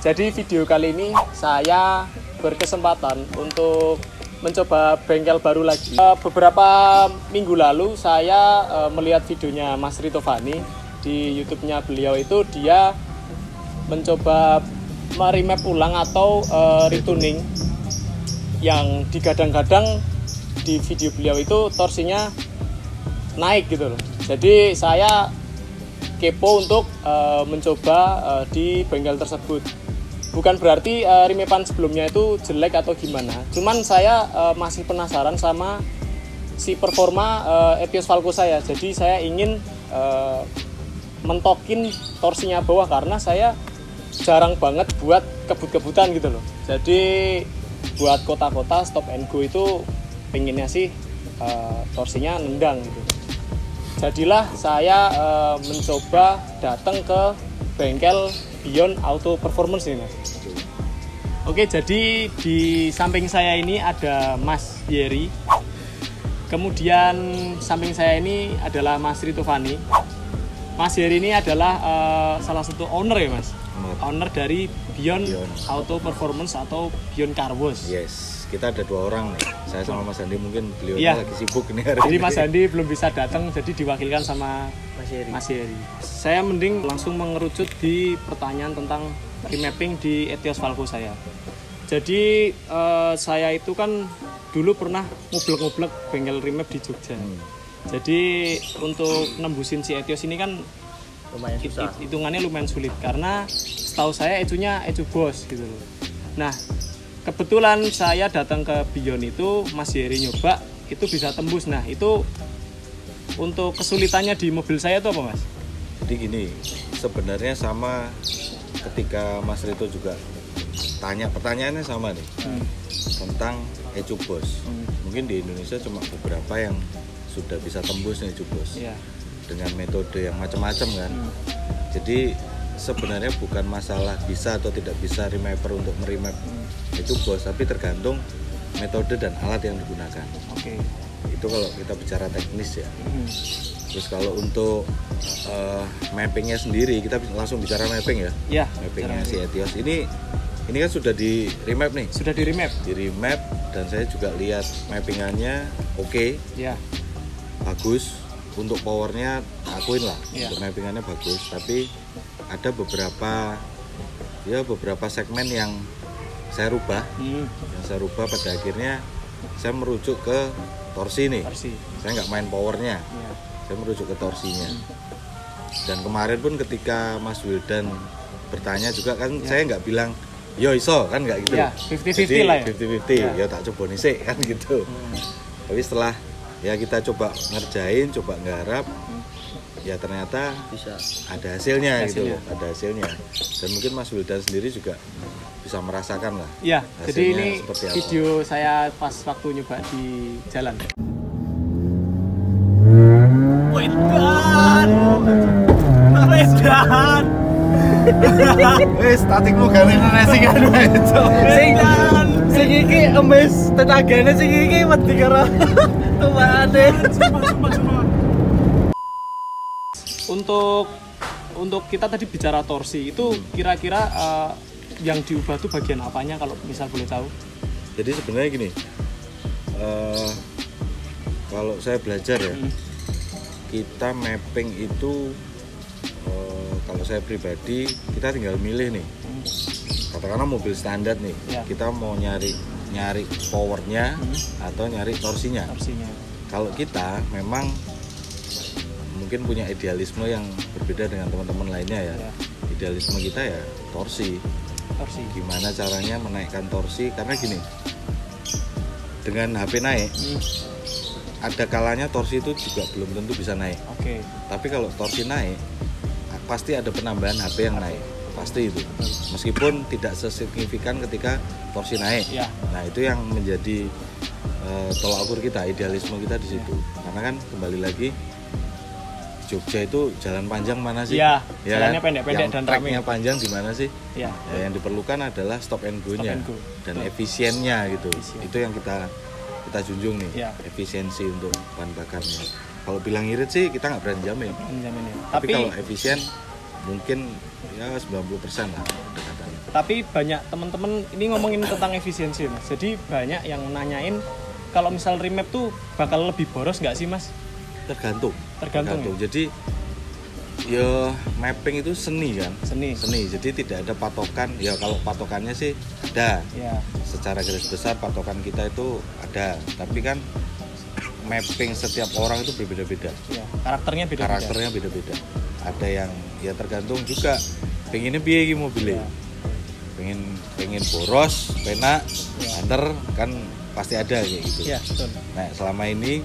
Jadi video kali ini saya berkesempatan untuk mencoba bengkel baru lagi. Beberapa minggu lalu saya melihat videonya Mas Rito Fani di YouTube-nya beliau itu, dia mencoba meremap ulang atau retuning yang digadang-gadang di video beliau itu torsinya naik gitu loh. Jadi saya kepo untuk mencoba di bengkel tersebut. Bukan berarti remapan sebelumnya itu jelek atau gimana. Cuman saya masih penasaran sama si performa Etios Falco saya. Jadi saya ingin mentokin torsinya bawah karena saya jarang banget buat kebut-kebutan gitu loh. Jadi buat kota-kota stop and go itu pengennya sih torsinya nendang gitu. Jadilah saya mencoba datang ke bengkel Beyond Auto Performance ini, Mas. Oke, jadi di samping saya ini ada Mas Yeri. Kemudian samping saya ini adalah Mas Rito Fani. Mas Yeri ini adalah salah satu owner ya, Mas? Owner dari Beyond Auto Performance atau Beyond Car Wash. Yes, kita ada 2 orang nih. Saya sama Mas Andi, mungkin beliau lagi sibuk nih hari jadi ini. Mas Andi belum bisa datang, jadi diwakilkan sama Mas Yeri. Saya mending langsung mengerucut di pertanyaan tentang remapping di Etios Falco saya. Jadi saya itu kan dulu pernah ngublek-ngublek bengkel remap di Jogja. Jadi untuk nembusin si Etios ini kan lumayan susah. Hitungannya lumayan sulit karena setahu saya ecunya ecu bos gitu loh. Nah, kebetulan saya datang ke Beyond itu, Mas Yeri nyoba itu bisa tembus. Nah, itu untuk kesulitannya di mobil saya itu apa, Mas? Jadi gini, sebenarnya sama ketika Mas Rito juga tanya, pertanyaannya sama nih tentang ecu bos. Mungkin di Indonesia cuma beberapa yang sudah bisa tembus nih ecu bos dengan metode yang macam-macam kan. Jadi sebenarnya bukan masalah bisa atau tidak bisa remapper untuk meremap ecu bos, tapi tergantung metode dan alat yang digunakan. Oke. Itu kalau kita bicara teknis ya. Terus kalau untuk mappingnya sendiri, kita langsung bicara mapping ya. Iya. Mappingnya si Etios ini kan sudah di remap nih. Sudah di remap. Di remap, dan saya juga lihat mappingannya oke. Iya. Bagus. Untuk powernya akuin lah. Ya. Untuk mappingannya bagus. Tapi ada beberapa segmen yang saya rubah. Yang saya rubah pada akhirnya saya merujuk ke torsi nih. Saya nggak main powernya. Saya merujuk ke torsinya. Dan kemarin pun ketika Mas Wildan bertanya juga kan, saya nggak bilang yo iso kan, nggak gitu. 50-50 lah ya. 50-50 ya tak coba nih sih kan gitu. Tapi setelah ya kita coba ngerjain, coba nggarap, ya ternyata Bisa. ada hasilnya gitu loh, ada hasilnya. Dan mungkin Mas Wildan sendiri juga bisa merasakan lah. Iya, jadi ini video apa. saya pas waktu nyoba di jalan. Wedan. Statikmu kalian racing kan itu. Sing iki emes tenagane sing iki wedi karo tuane. Untuk kita tadi bicara torsi itu kira-kira yang diubah tuh bagian apanya kalau misal boleh tahu? Jadi sebenarnya gini, kalau saya belajar ya, kita mapping itu kalau saya pribadi, kita tinggal milih nih. Katakanlah mobil standar nih, kita mau nyari powernya atau nyari torsinya. Kalau kita memang mungkin punya idealisme yang berbeda dengan teman-teman lainnya ya. Idealisme kita ya torsi. Gimana caranya menaikkan torsi? Karena gini, dengan HP naik, ada kalanya torsi itu juga belum tentu bisa naik. Tapi kalau torsi naik, pasti ada penambahan HP yang naik, pasti itu. Meskipun tidak sesignifikan ketika torsi naik. Nah itu yang menjadi tolak ukur kita, idealisme kita di situ. Karena kan kembali lagi, Jogja itu jalan panjang mana sih? Ya, jalannya pendek-pendek dan ramai. Tracknya panjang di mana sih? Ya, yang diperlukan adalah stop and go-nya dan efisiennya gitu. Itu yang kita junjung nih, efisiensi untuk bahan bakarnya. Kalau bilang irit sih kita nggak berani jamin. Tapi kalau efisien mungkin ya 90% lah pendekatannya. Tapi banyak teman-teman ini ngomongin tentang efisiensi Mas. Jadi banyak yang nanyain kalau misal remap tuh bakal lebih boros nggak sih Mas? Tergantung. Ya? Jadi ya mapping itu seni kan. Seni. Jadi tidak ada patokan. Ya kalau patokannya sih ada. Ya. Secara garis besar patokan kita itu ada. Tapi kan mapping setiap orang itu berbeda-beda. Ya. Karakternya beda-beda. Ada yang ya tergantung juga pengennya piye iki mobilnya. Ya. Pengen boros, penak, banter kan pasti ada kayak gitu. Iya, betul. Nah, selama ini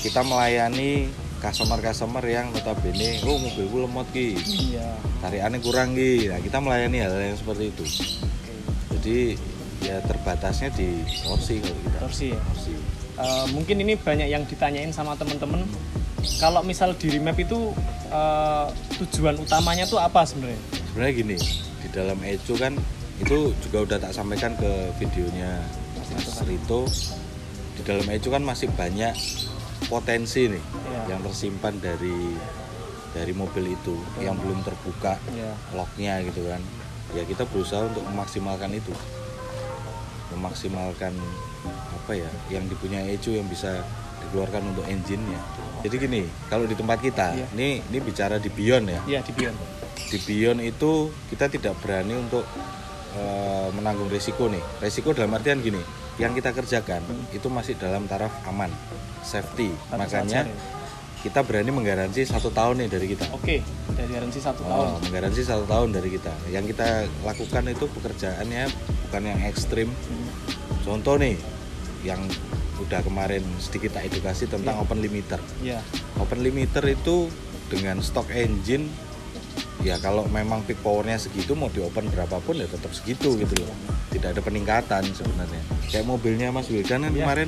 kita melayani customer yang notabene mobilku lemot ki. Iya. Tarikannya kurang ki. Nah, kita melayani hal yang seperti itu. Jadi ya terbatasnya di torsi kalau kita. Torsi ya. Torsi. Mungkin ini banyak yang ditanyain sama teman-teman. Kalau misal di remap itu tujuan utamanya tuh apa sebenarnya? Sebenarnya gini, di dalam Eco kan itu juga udah tak sampaikan ke videonya Mas Rito. Di dalam Eco kan masih banyak potensi nih yang tersimpan dari mobil itu yang belum terbuka locknya gitu kan. Ya kita berusaha untuk memaksimalkan itu, memaksimalkan apa ya yang dipunyai Eco yang bisa dikeluarkan untuk engine-nya. Jadi gini, kalau di tempat kita, ini bicara di Beyond ya. Iya, di Beyond. Di Beyond itu kita tidak berani untuk menanggung risiko nih. Risiko dalam artian gini, yang kita kerjakan itu masih dalam taraf aman, safety. Makanya kita berani menggaransi 1 tahun nih dari kita. Oke, dari garansi 1 tahun. Menggaransi 1 tahun dari kita. Yang kita lakukan itu pekerjaannya bukan yang ekstrim. Contoh nih, yang udah kemarin sedikit tak edukasi tentang open limiter. Open limiter itu dengan stok engine, ya kalau memang peak powernya segitu mau di open berapapun ya tetap segitu gitu loh. Tidak ada peningkatan sebenarnya. Kayak mobilnya Mas Wildan kan kemarin,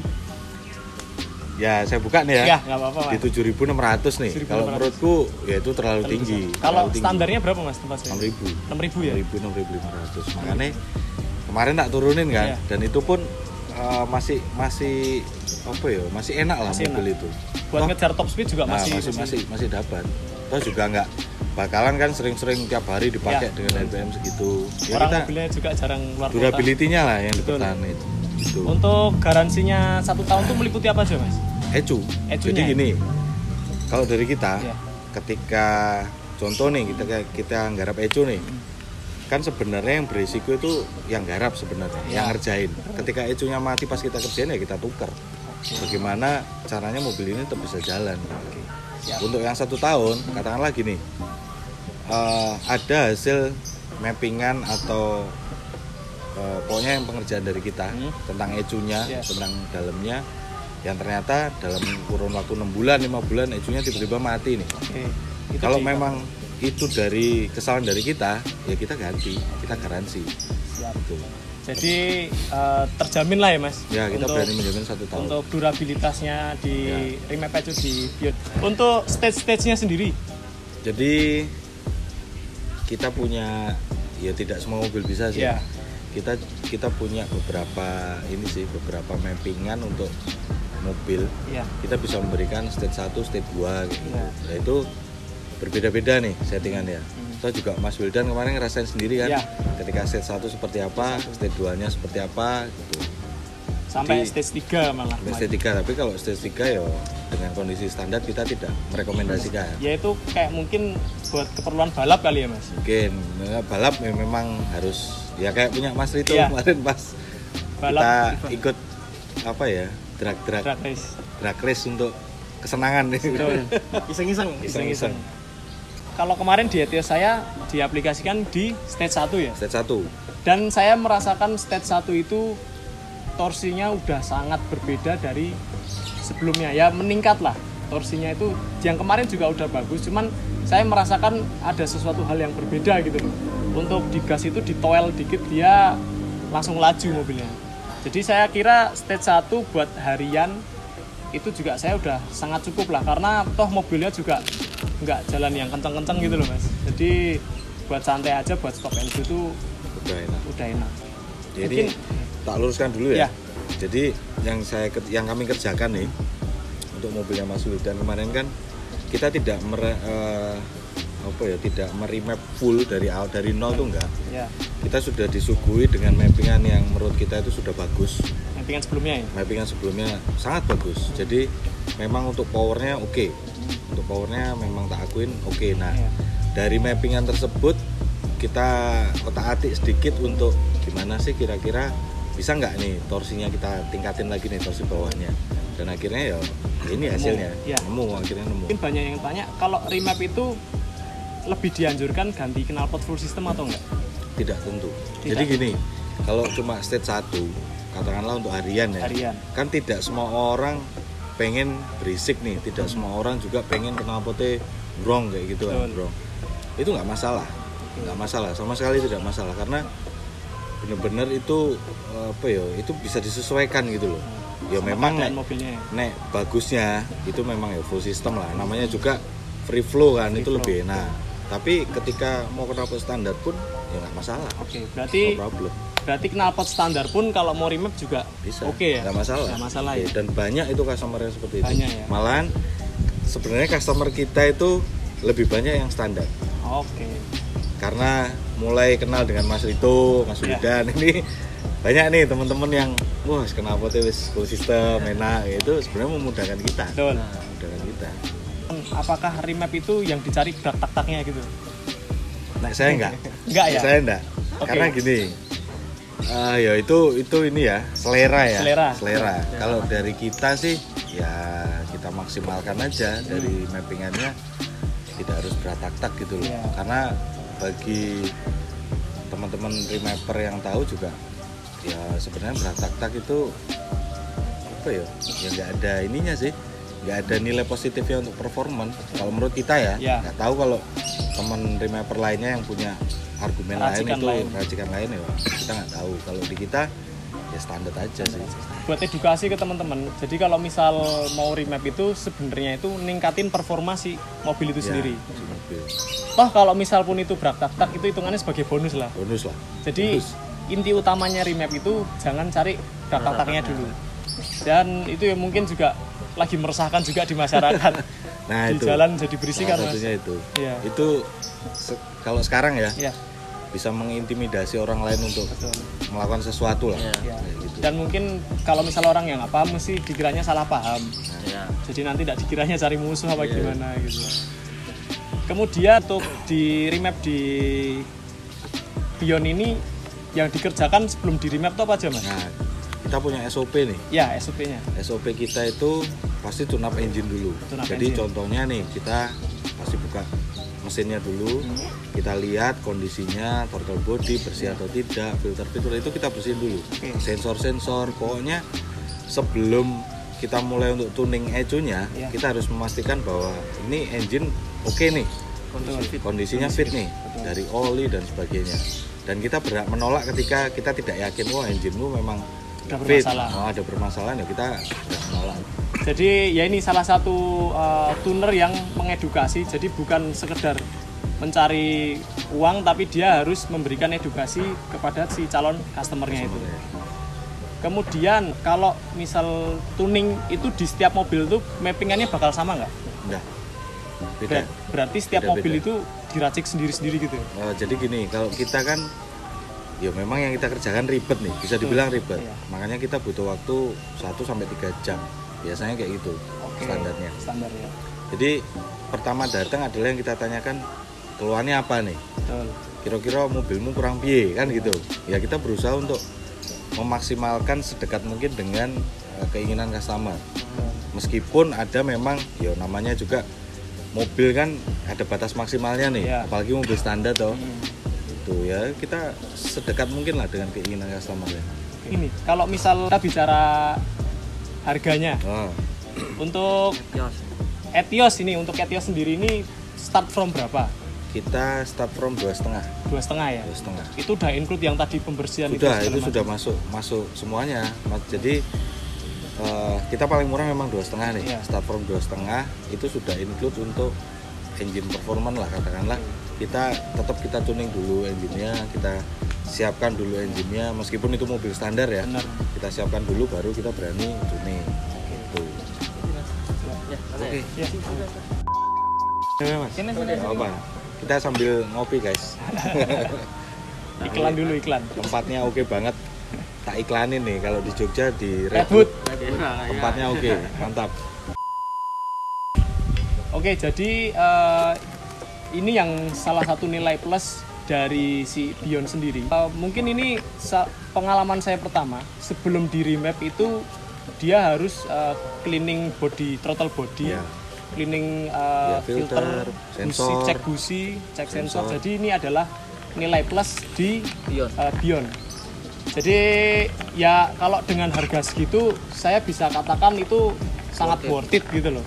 ya saya buka nih ya, nggak apa-apa, di 7.600 nih. Kalau menurutku ya itu terlalu tinggi. Kalau standarnya berapa Mas tempat saya? 6.000 ya? 6.500. Makanya kemarin tak turunin kan, dan itu pun masih apa ya, masih enak lah mobil itu. Buat ngejar top speed juga masih dapat. Toh juga nggak bakalan kan sering-sering tiap hari dipakai dengan RPM segitu. Ya orang kita mobilnya juga jarang keluar kota. Durability-nya lah yang dipertahankan itu. Gitu. Untuk garansinya 1 tahun tuh meliputi apa aja Mas? Ecu. Jadi gini, kalau dari kita, ketika contoh nih kita nggarap Ecu nih, kan sebenarnya yang berisiko itu yang garap sebenarnya, yang ngerjain. Ketika ecunya mati pas kita kerjain ya kita tuker. Bagaimana caranya mobil ini tetap bisa jalan. Untuk yang 1 tahun, katakanlah gini, ada hasil mappingan atau pokoknya yang pengerjaan dari kita tentang ecunya, tentang dalamnya, yang ternyata dalam kurun waktu 6 bulan, 5 bulan ecunya tiba-tiba mati nih. Kalau memang itu dari kesalahan dari kita, ya kita ganti, kita garansi. Gitu. Jadi terjamin lah ya Mas. Ya kita berani menjamin 1 tahun. Untuk durabilitasnya di remap Eco di Beyond. Untuk stage-nya sendiri. Jadi kita punya, ya tidak semua mobil bisa sih. Kita punya beberapa mappingan untuk mobil. Kita bisa memberikan stage 1, stage 2 gitu. Nah itu berbeda-beda nih settingannya. Atau juga Mas Wildan kemarin ngerasain sendiri kan, ketika stage 1 seperti apa, stage 2-nya seperti apa gitu. Sampai stage 3 malah. Stage 3, tapi kalau stage 3 ya dengan kondisi standar kita tidak merekomendasikan. Ya itu kayak mungkin buat keperluan balap kali ya Mas. Mungkin balap memang harus ya kayak punya Mas Rito kemarin pas balap, kita ikut apa ya, drag race untuk kesenangan nih. Iseng-iseng. Kalau kemarin di ETS saya diaplikasikan di stage 1 ya? Stage 1. Dan saya merasakan stage 1 itu torsinya udah sangat berbeda dari sebelumnya. Ya meningkat lah torsinya itu. Yang kemarin juga udah bagus, cuman saya merasakan ada sesuatu hal yang berbeda gitu loh. Untuk di gas itu ditoel dikit dia langsung laju mobilnya. Jadi saya kira stage 1 buat harian itu juga saya udah sangat cukup lah, karena toh mobilnya juga nggak jalan yang kenceng-kenceng gitu loh Mas. Jadi buat santai aja, buat stop and go itu udah enak. Jadi tak luruskan dulu ya. Jadi yang kami kerjakan nih untuk mobilnya Mas Wildan kemarin kan kita tidak apa ya, tidak merimap full dari awal, dari nol tuh enggak. Ya. Kita sudah disuguhi dengan mappingan yang menurut kita itu sudah bagus. Mappingan sebelumnya ya? Mappingan sebelumnya sangat bagus. Jadi memang untuk powernya oke. Untuk powernya memang tak akuin oke. Nah, dari mappingan tersebut kita otak-atik sedikit untuk gimana sih kira-kira bisa nggak nih torsinya kita tingkatin lagi nih, torsi bawahnya. Dan akhirnya ya ini hasilnya. Akhirnya nemu. Mungkin banyak yang tanya kalau remap itu lebih dianjurkan ganti knalpot full system atau enggak? Tidak tentu. Jadi gini, kalau cuma stage 1, katakanlah untuk harian ya. Kan tidak semua orang pengen berisik nih, tidak semua orang juga pengen knalpotnya brong kayak gitu kan, brong. Itu nggak masalah. Nggak masalah, sama sekali tidak masalah karena bener-bener itu apa ya, itu bisa disesuaikan gitu loh. Ya sama memang nek bagusnya itu memang ya full system lah, namanya juga free flow kan, itu lebih enak. Tapi ketika mau knalpot standar pun ya nggak masalah. Berarti no problem. Berarti knalpot standar pun kalau mau remap juga bisa. Ya? Nggak masalah. Nggak masalah ya. Dan banyak itu customer yang seperti itu. Banyak, ya? Malahan sebenarnya customer kita itu lebih banyak yang standar. Karena mulai kenal dengan Mas Rito, Mas Wildan ini banyak nih teman-teman yang wah knalpotnya wis full system enak, itu sebenarnya memudahkan kita. Memudahkan kita. Apakah remap itu yang dicari gerak tak-taknya gitu? Nah, saya enggak. Enggak ya? Saya enggak. Karena gini. Ya itu ini ya, selera ya. Selera. Kalau dari kita sih ya kita maksimalkan aja dari mappingannya, tidak harus berat tak-tak gitu loh. Karena bagi teman-teman remapper yang tahu juga ya sebenarnya berat tak-tak itu apa ya? Ya nggak ada ininya sih. Nggak ada nilai positifnya untuk performance kalau menurut kita ya. Nggak tahu kalau teman remapper lainnya yang punya argumen racikan lain ya kita nggak tahu. Kalau di kita ya standar aja sih. Buat edukasi ke teman-teman, jadi kalau misal mau remap itu sebenarnya itu ningkatin performa si mobil itu sendiri. Toh kalau misal pun itu berat tak-tak itu hitungannya sebagai bonus lah. Jadi inti utamanya remap itu jangan cari berat tak-taknya dulu. Dan itu ya mungkin juga lagi meresahkan juga di masyarakat. Nah, di itu jalan jadi berisik kan Mas. Itu. Itu kalau sekarang ya. Bisa mengintimidasi orang lain untuk melakukan sesuatu lah. Gitu. Dan mungkin kalau misal orang yang apa mesti dikiranya salah paham. Jadi nanti tidak dikiranya cari musuh apa gimana gitu. Kemudian untuk di remap di Vion ini yang dikerjakan sebelum di remap itu apa aja Mas? Nah, kita punya SOP nih. SOP-nya. SOP kita itu pasti tune up engine dulu. Jadi contohnya nih, kita pasti buka mesinnya dulu, kita lihat kondisinya, throttle body bersih atau tidak, filter itu kita bersihin dulu. Sensor-sensor, pokoknya sebelum kita mulai untuk tuning ECU-nya, kita harus memastikan bahwa ini engine oke nih, kondisinya fit nih, dari oli dan sebagainya. Dan kita berhak menolak ketika kita tidak yakin, wah engine-mu memang fit, ada permasalahan ya kita tidak menolak. Jadi ya ini salah satu tuner yang mengedukasi, jadi bukan sekedar mencari uang tapi dia harus memberikan edukasi kepada si calon customernya itu. Kemudian kalau misal tuning itu di setiap mobil itu mappingannya bakal sama nggak? Enggak. Beda. Berarti setiap mobil itu diracik sendiri-sendiri gitu. Jadi gini, kalau kita kan ya memang yang kita kerjakan ribet nih, bisa dibilang ribet. Makanya kita butuh waktu 1-3 jam. Biasanya kayak gitu standarnya. Jadi pertama datang adalah yang kita tanyakan keluhannya apa nih. Kira-kira mobilmu kurang piye kan gitu. Ya kita berusaha untuk memaksimalkan sedekat mungkin dengan keinginan customer. Meskipun ada memang ya namanya juga mobil kan ada batas maksimalnya nih. Apalagi mobil standar toh. Itu ya kita sedekat mungkin lah dengan keinginan customer ya. Ini kalau misal kita bicara harganya untuk Etios ini, untuk Etios sendiri ini start from berapa? Kita start from 2,5. 2,5 ya? 2,5. Itu udah include yang tadi pembersihan itu sudah masuk semuanya. Jadi kita paling murah memang 2,5 nih. Start from 2,5 itu sudah include untuk engine performance lah katakanlah. Kita tuning dulu engine-nya, kita siapkan dulu engine-nya meskipun itu mobil standar ya. Kita siapkan dulu baru kita berani tuning. Oke. Mas. Apa? kita sambil ngopi guys. Iklan dulu, iklan. Tempatnya oke banget. Tak iklanin nih kalau di Jogja di Redwood. Tempatnya oke, mantap. Oke, jadi ini yang salah satu nilai plus dari si Beyond sendiri. Mungkin ini pengalaman saya pertama. Sebelum di remap itu dia harus cleaning body, throttle body, cleaning filter, sensor, cek sensor. Jadi ini adalah nilai plus di Beyond. Jadi ya kalau dengan harga segitu saya bisa katakan itu sangat worth it gitu loh.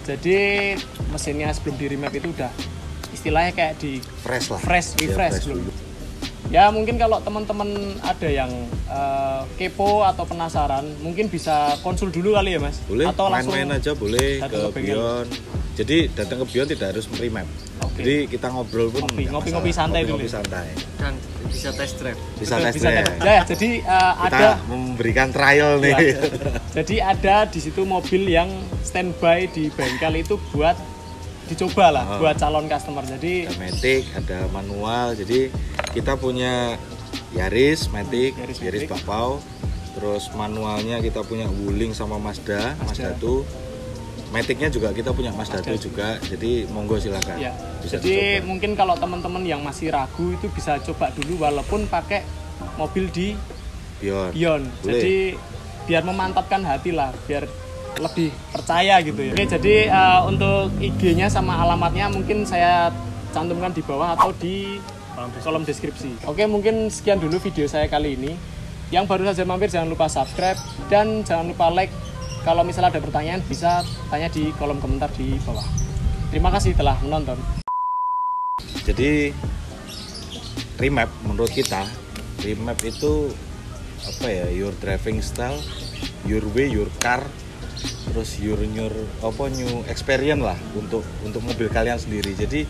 Jadi mesinnya sebelum di remap itu udah istilahnya kayak di refresh dulu. Ya mungkin kalau teman-teman ada yang kepo atau penasaran, mungkin bisa konsul dulu kali ya Mas. Boleh, atau langsung main-main aja boleh ke Beyond. Jadi datang ke Beyond tidak harus remap. Jadi kita ngobrol pun ngopi-ngopi santai dulu. Dan bisa test drive. Bisa test drive. Ya, jadi kita memberikan trial nih. Ya, jadi ada di situ mobil yang standby di bengkel itu buat dicoba lah buat calon customer. Jadi ada Matic, ada manual. Jadi kita punya Yaris Matic, Yaris Bakpao. Terus manualnya kita punya Wuling sama Mazda 2. Matic-nya juga kita punya Mazda 2 juga. Jadi monggo silakan. Ya. Jadi dicoba. Mungkin kalau teman-teman yang masih ragu itu bisa coba dulu walaupun pakai mobil di Beyond. Jadi biar memantapkan hati lah, biar lebih percaya gitu ya. Oke, jadi untuk IG-nya sama alamatnya mungkin saya cantumkan di bawah atau di kolom deskripsi. Oke, mungkin sekian dulu video saya kali ini. Yang baru saja mampir jangan lupa subscribe dan jangan lupa like. Kalau misalnya ada pertanyaan bisa tanya di kolom komentar di bawah. Terima kasih telah menonton. Jadi remap menurut kita, remap itu apa ya? Your driving style, your way, your car, terus your new experience lah untuk mobil kalian sendiri. Jadi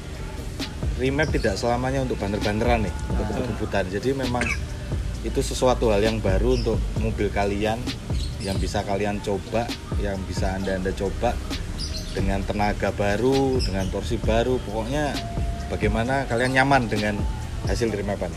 remap tidak selamanya untuk banter-banteran nih, untuk kebut-kebutan. Jadi memang itu sesuatu hal yang baru untuk mobil kalian, yang bisa kalian coba, yang bisa anda coba dengan tenaga baru, dengan torsi baru. Pokoknya bagaimana kalian nyaman dengan hasil remapan.